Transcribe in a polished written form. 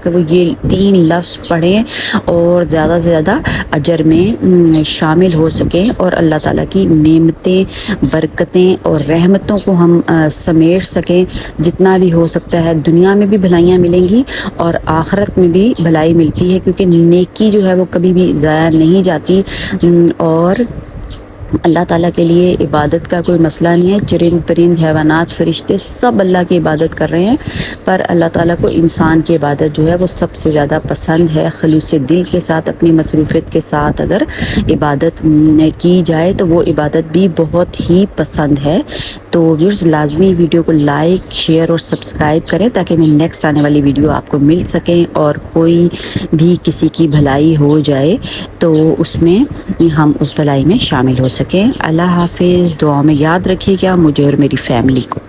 کہ وہ یہ 3 لفظ پڑھیں اور زیادہ سے زیادہ اجر میں شامل ہو سکیں، اور اللہ تعالیٰ کی نعمتیں، برکتیں اور رحمتوں کو ہم سمیٹ سکیں جتنا بھی ہو سکتا ہے۔ دنیا میں بھی بھلائیاں ملیں گی اور آخرت میں بھی بھلائی ملتی ہے، کیونکہ نیکی جو ہے وہ کبھی بھی ضائع نہیں جاتی، اور اللہ تعالیٰ کے لیے عبادت کا کوئی مسئلہ نہیں ہے۔ چرند پرند، حیوانات، فرشتے سب اللہ کی عبادت کر رہے ہیں، پر اللہ تعالیٰ کو انسان کی عبادت جو ہے وہ سب سے زیادہ پسند ہے۔ خلوص دل کے ساتھ، اپنی مصروفیت کے ساتھ اگر عبادت کی جائے تو وہ عبادت بھی بہت ہی پسند ہے۔ تو ویورز لازمی ویڈیو کو لائک، شیئر اور سبسکرائب کریں تاکہ میں نیکسٹ آنے والی ویڈیو آپ کو مل سکیں، اور کوئی بھی کسی کی بھلائی ہو جائے تو اس میں ہم اس بھلائی میں شامل ہو سکیں۔ اللہ حافظ۔ دعا میں یاد رکھیے گا مجھے اور میری فیملی کو۔